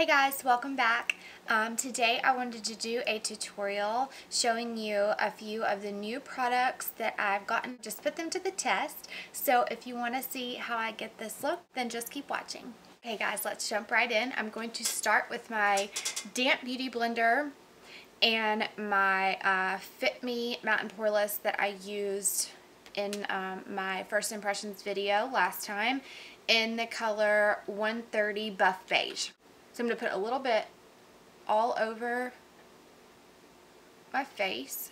Hey guys, welcome back. Today I wanted to do a tutorial showing you a few of the new products that I've gotten. Just put them to the test. So if you want to see how I get this look, then just keep watching. Okay guys, let's jump right in. I'm going to start with my damp beauty blender and my Fit Me Mountain Poreless that I used in my first impressions video last time in the color 130 Buff Beige. So I'm going to put a little bit all over my face.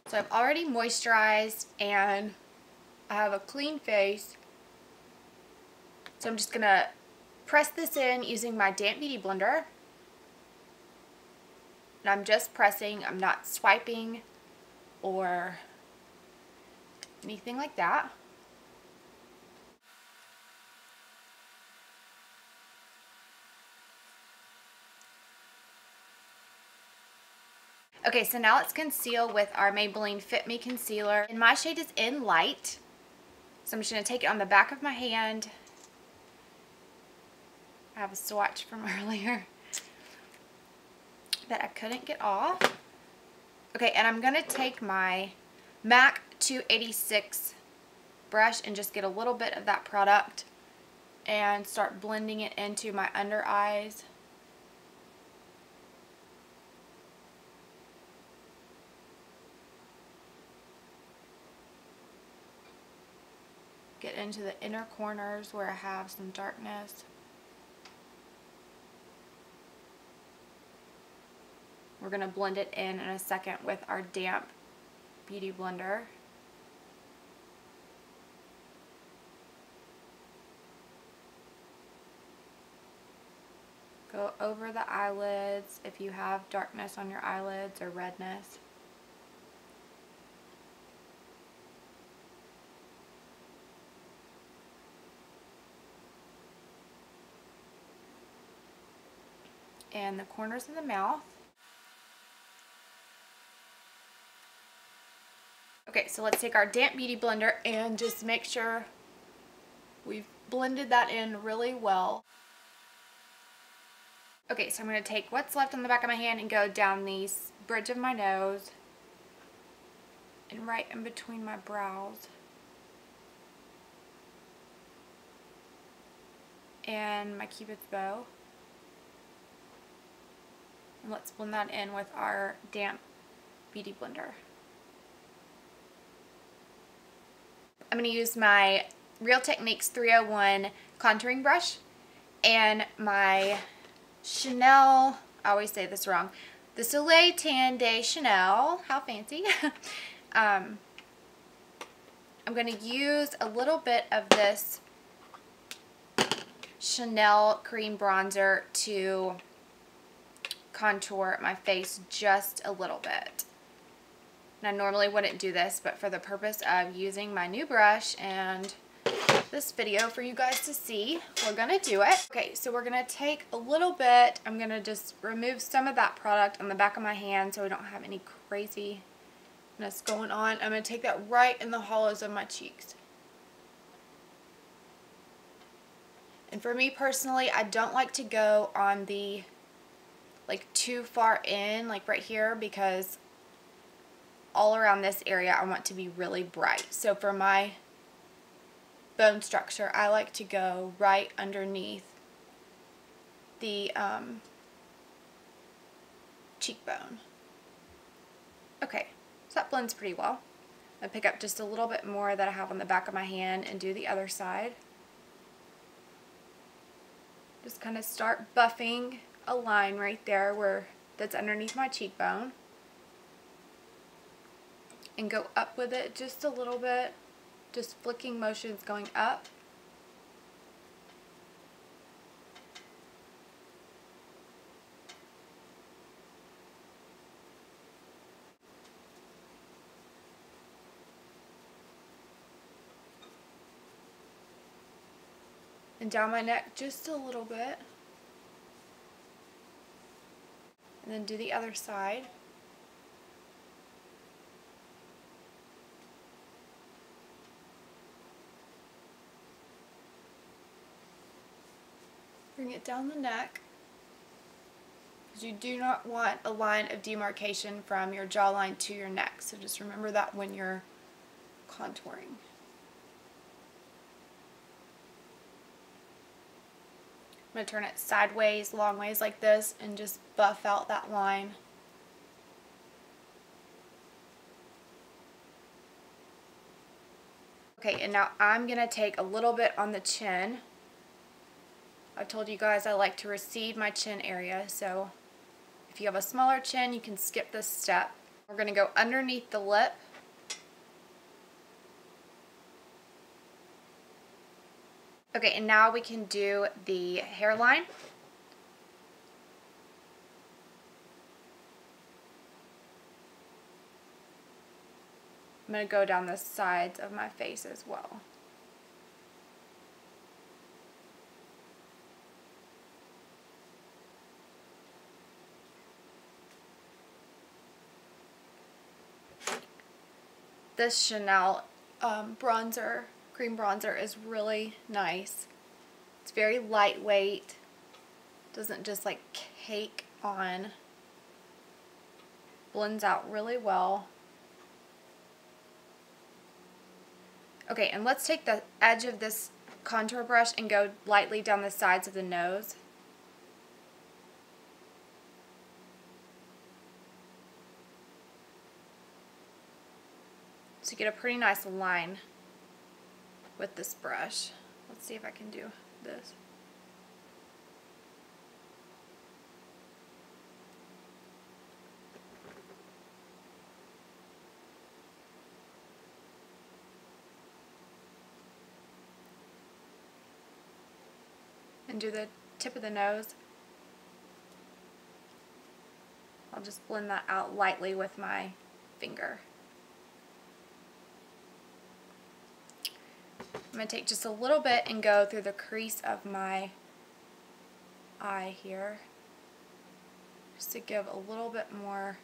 So I've already moisturized and I have a clean face. So I'm just going to press this in using my damp beauty blender. And I'm just pressing, I'm not swiping or anything like that. Okay, so now let's conceal with our Maybelline Fit Me Concealer. And my shade is in Light. So I'm just going to take it on the back of my hand. I have a swatch from earlier that I couldn't get off. Okay, and I'm going to take my MAC 286 brush and just get a little bit of that product and start blending it into my under eyes. Get into the inner corners where I have some darkness. We're going to blend it in a second with our damp beauty blender. Go over the eyelids if you have darkness on your eyelids or redness. And the corners of the mouth. Okay, so let's take our damp beauty blender and just make sure we've blended that in really well. Okay, so I'm going to take what's left on the back of my hand and go down the bridge of my nose and right in between my brows. And my Cupid's bow. And let's blend that in with our damp beauty blender. I'm going to use my Real Techniques 301 contouring brush and my Chanel, I always say this wrong, the Soleil Tan de Chanel, how fancy. I'm going to use a little bit of this Chanel cream bronzer to contour my face just a little bit. And I normally wouldn't do this, but for the purpose of using my new brush and this video for you guys to see, we're going to do it. Okay, so we're going to take a little bit. I'm going to just remove some of that product on the back of my hand so we don't have any craziness going on. I'm going to take that right in the hollows of my cheeks. And for me personally, I don't like to go on the too far in, like right here, because all around this area I want to be really bright. So for my bone structure, I like to go right underneath the cheekbone. Okay, so that blends pretty well. I pick up just a little bit more that I have on the back of my hand and do the other side. Just kind of start buffing a line right there where that's underneath my cheekbone. And go up with it just a little bit. Just flicking motions going up. And down my neck just a little bit. And then do the other side. bring it down the neck. Because you do not want a line of demarcation from your jawline to your neck. So just remember that when you're contouring. I'm going to turn it sideways, long ways like this, and just buff out that line. Okay, and now I'm going to take a little bit on the chin. I told you guys I like to recede my chin area, so if you have a smaller chin, you can skip this step. We're going to go underneath the lip. Okay, and now we can do the hairline. I'm going to go down the sides of my face as well. This Chanel bronzer, cream bronzer, is really nice. It's very lightweight. Doesn't just like cake on. Blends out really well. Okay, and let's take the edge of this contour brush and go lightly down the sides of the nose. So you get a pretty nice line with this brush. Let's see if I can do this. And do the tip of the nose. I'll just blend that out lightly with my finger. I'm going to take just a little bit and go through the crease of my eye here, just to give a little bit more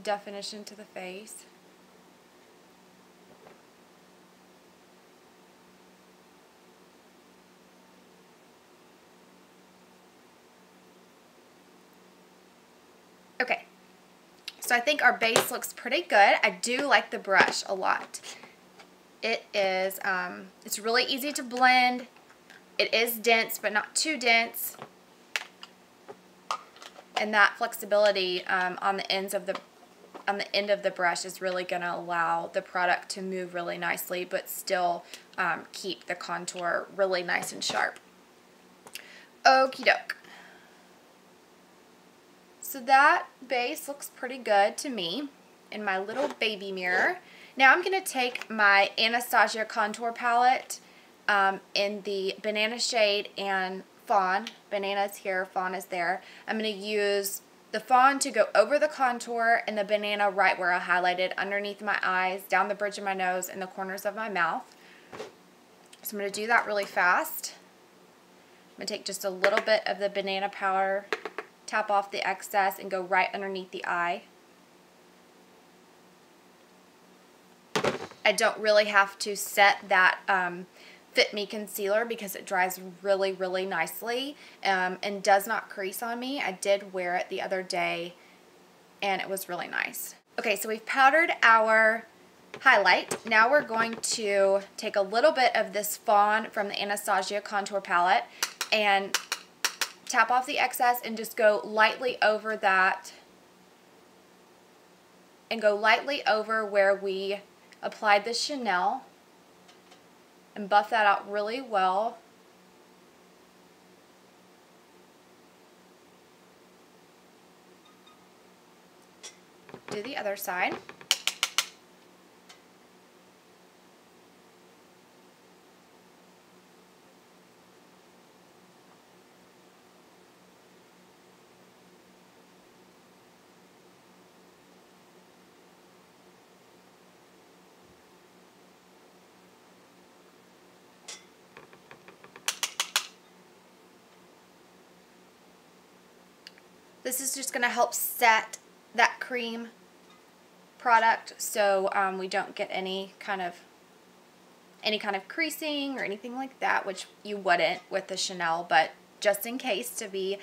definition to the face. Okay, so I think our base looks pretty good. I do like the brush a lot. It is, it's really easy to blend. It is dense, but not too dense. And that flexibility on the end of the brush is really going to allow the product to move really nicely, but still keep the contour really nice and sharp. Okie doke. So that base looks pretty good to me in my little baby mirror. Now I'm going to take my Anastasia contour palette in the banana shade and fawn. Banana's here, fawn is there. I'm going to use the fawn to go over the contour and the banana right where I highlighted, underneath my eyes, down the bridge of my nose, and the corners of my mouth. So I'm going to do that really fast. I'm going to take just a little bit of the banana powder, tap off the excess, and go right underneath the eye. I don't really have to set that Fit Me concealer because it dries really, really nicely and does not crease on me. I did wear it the other day and it was really nice. Okay, so we've powdered our highlight. Now we're going to take a little bit of this fawn from the Anastasia contour palette and tap off the excess and just go lightly over that, and go lightly over where we applied the Chanel, and buff that out really well. Do the other side. This is just going to help set that cream product so we don't get any kind of any kind of creasing or anything like that, which you wouldn't with the Chanel, but just in case, to be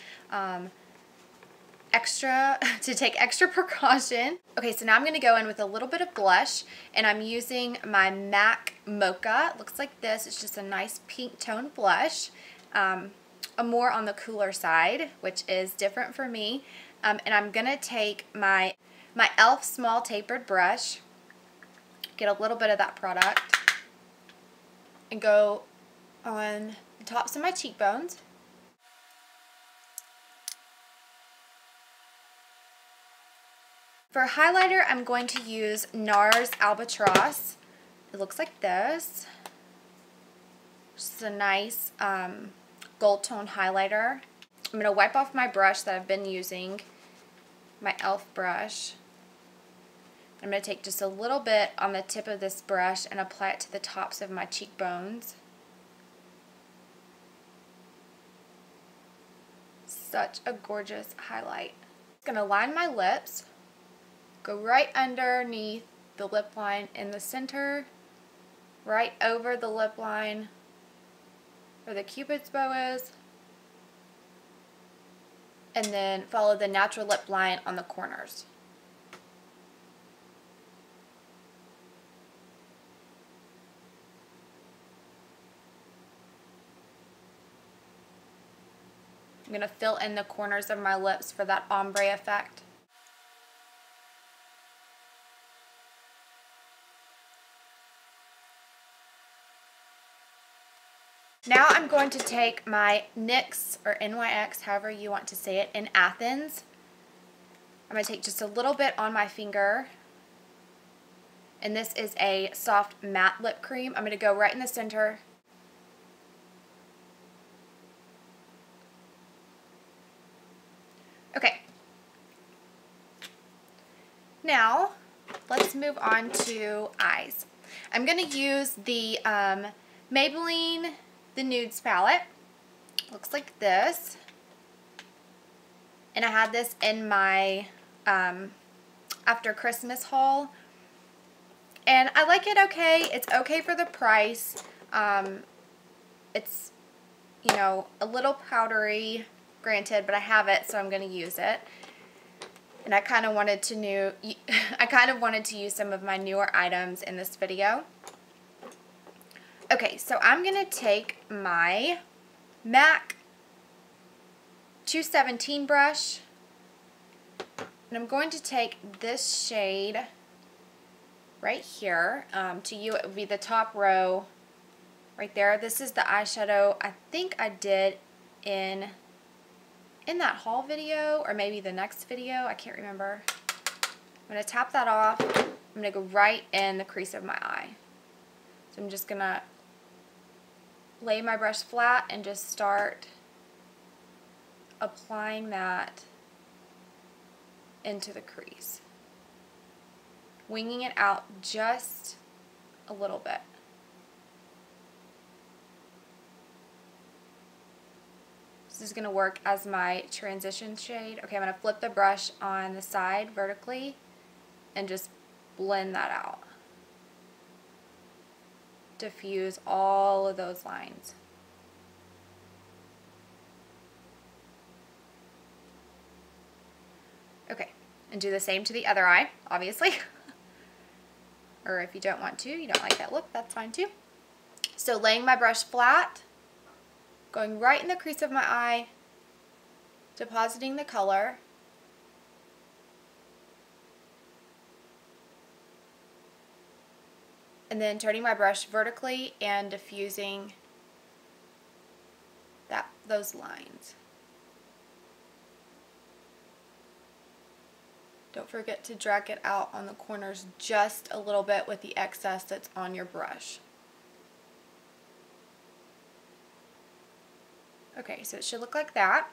to take extra precaution. Okay, so now I'm going to go in with a little bit of blush, and I'm using my MAC Mocha. It looks like this. It's just a nice pink tone blush, a more on the cooler side, which is different for me. And I'm going to take my e.l.f. small tapered brush, get a little bit of that product, and go on the tops of my cheekbones. For highlighter, I'm going to use NARS Albatross. It looks like this. Just a nice gold tone highlighter. I'm going to wipe off my brush that I've been using, my e.l.f. brush. I'm going to take just a little bit on the tip of this brush and apply it to the tops of my cheekbones. Such a gorgeous highlight. I'm going to line my lips. Go right underneath the lip line in the center, right over the lip line where the Cupid's bow is, and then follow the natural lip line on the corners. I'm going to fill in the corners of my lips for that ombre effect. Now I'm going to take my NYX, or NYX, however you want to say it, in Athens. I'm going to take just a little bit on my finger. And this is a soft matte lip cream. I'm going to go right in the center. Okay. Now, let's move on to eyes. I'm going to use the Maybelline The Nudes palette. Looks like this. And I had this in my after Christmas haul. And I like it okay. It's okay for the price. It's, you know, a little powdery, granted, but I have it, so I'm going to use it. And I kind of wanted to use some of my newer items in this video. Okay, so I'm going to take my MAC 217 brush, and I'm going to take this shade right here. To you, it would be the top row right there. This is the eyeshadow I think I did in that haul video, or maybe the next video. I can't remember. I'm going to tap that off. I'm going to go right in the crease of my eye. So I'm just going to lay my brush flat and just start applying that into the crease. Winging it out just a little bit. This is going to work as my transition shade. Okay, I'm going to flip the brush on the side vertically and just blend that out. Diffuse all of those lines. Okay, and do the same to the other eye, obviously. Or if you don't want to, you don't like that look, that's fine too. So laying my brush flat, going right in the crease of my eye, depositing the color. And then turning my brush vertically and diffusing those lines. Don't forget to drag it out on the corners just a little bit with the excess that's on your brush. Okay, so it should look like that.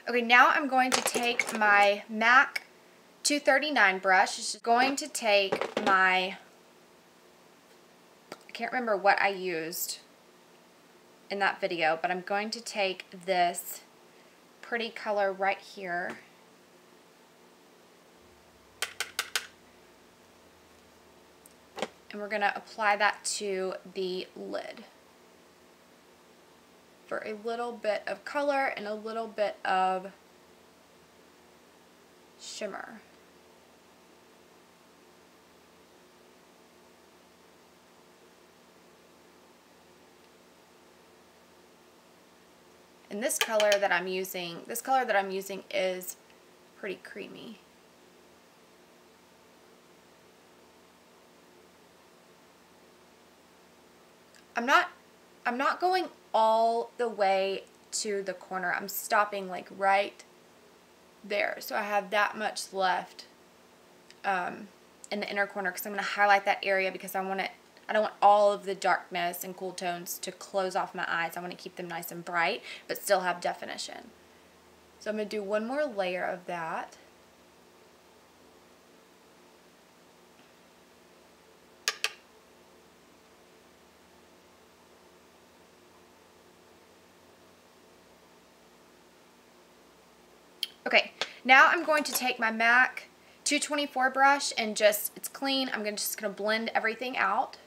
Okay, now I'm going to take my MAC 239 brush. It's just going to take my, I can't remember what I used in that video, but I'm going to take this pretty color right here. And we're going to apply that to the lid for a little bit of color and a little bit of shimmer. And this color that I'm using is pretty creamy. I'm not going all the way to the corner. I'm stopping like right there. So I have that much left in the inner corner because I'm going to highlight that area because I don't want all of the darkness and cool tones to close off my eyes. I want to keep them nice and bright but still have definition. So I'm going to do one more layer of that. Okay, now I'm going to take my MAC 224 brush and it's clean. I'm just going to blend everything out.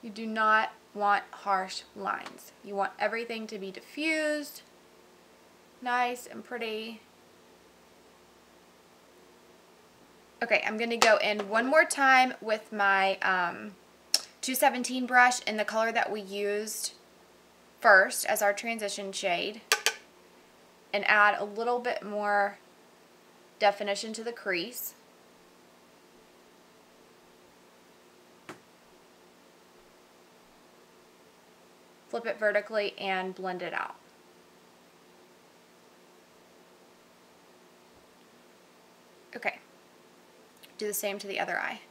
You do not want harsh lines. You want everything to be diffused, nice and pretty. Okay, I'm going to go in one more time with my 217 brush in the color that we used first as our transition shade and add a little bit more definition to the crease. Flip it vertically and blend it out. Okay, do the same to the other eye.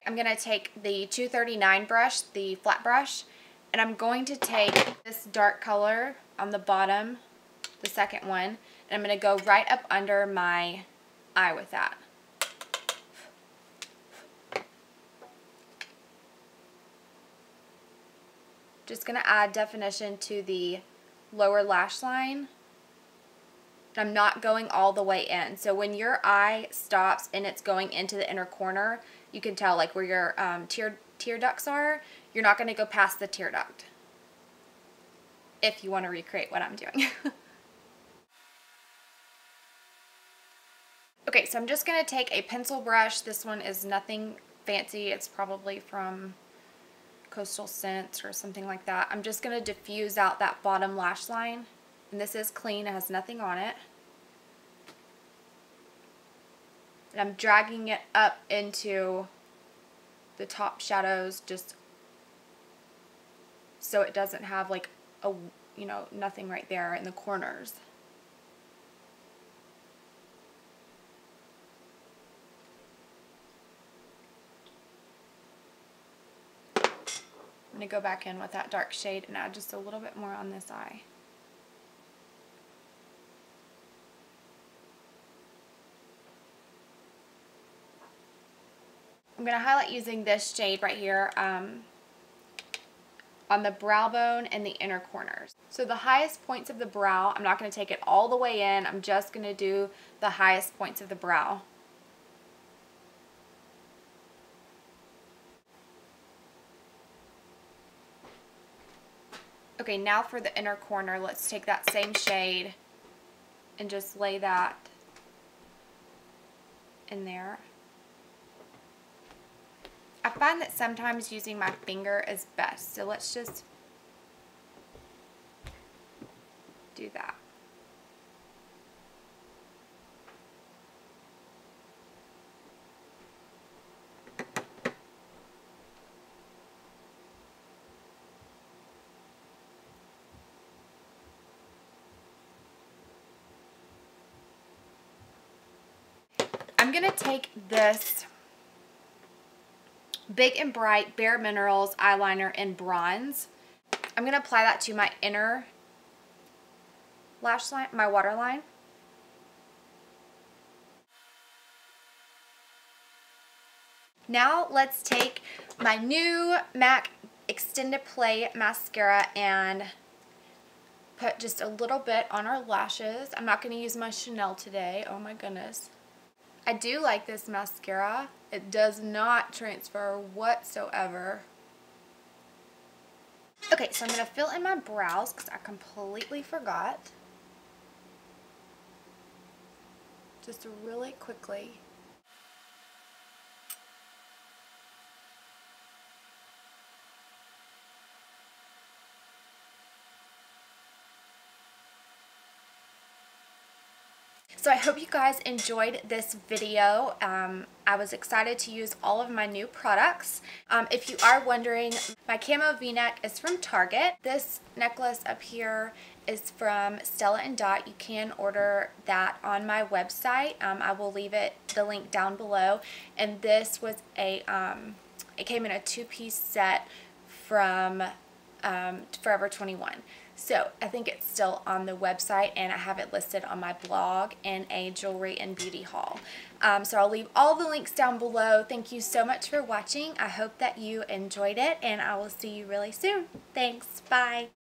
I'm going to take the 239 brush, the flat brush, and I'm going to take this dark color on the bottom, the second one, and I'm going to go right up under my eye with that. Just going to add definition to the lower lash line. I'm not going all the way in. So when your eye stops and it's going into the inner corner, you can tell like where your tear ducts are. You're not going to go past the tear duct if you want to recreate what I'm doing. Okay, so I'm just going to take a pencil brush. This one is nothing fancy. It's probably from Coastal Scents or something like that. I'm just going to diffuse out that bottom lash line. And this is clean. It has nothing on it. And I'm dragging it up into the top shadows just so it doesn't have like a, nothing right there in the corners. I'm going to go back in with that dark shade and add just a little bit more on this eye. I'm going to highlight using this shade right here on the brow bone and the inner corners. So the highest points of the brow, I'm not going to take it all the way in. I'm just going to do the highest points of the brow. Okay, now for the inner corner, let's take that same shade and just lay that in there. I find that sometimes using my finger is best, so let's just do that. I'm going to take this Big and Bright Bare Minerals eyeliner in bronze. I'm going to apply that to my inner lash line, my waterline. Now let's take my new MAC Extended Play mascara and put just a little bit on our lashes. I'm not going to use my Chanel today. Oh my goodness. I do like this mascara. It does not transfer whatsoever. Okay, so I'm going to fill in my brows because I completely forgot. Just really quickly. So I hope you guys enjoyed this video. I was excited to use all of my new products. If you are wondering, my camo v-neck is from Target. This necklace up here is from Stella & Dot. You can order that on my website. I will leave the link down below. And this was it came in a 2-piece set from Forever 21. So I think it's still on the website, and I have it listed on my blog in a jewelry and beauty haul. So I'll leave all the links down below. Thank you so much for watching. I hope that you enjoyed it, and I will see you really soon. Thanks. Bye.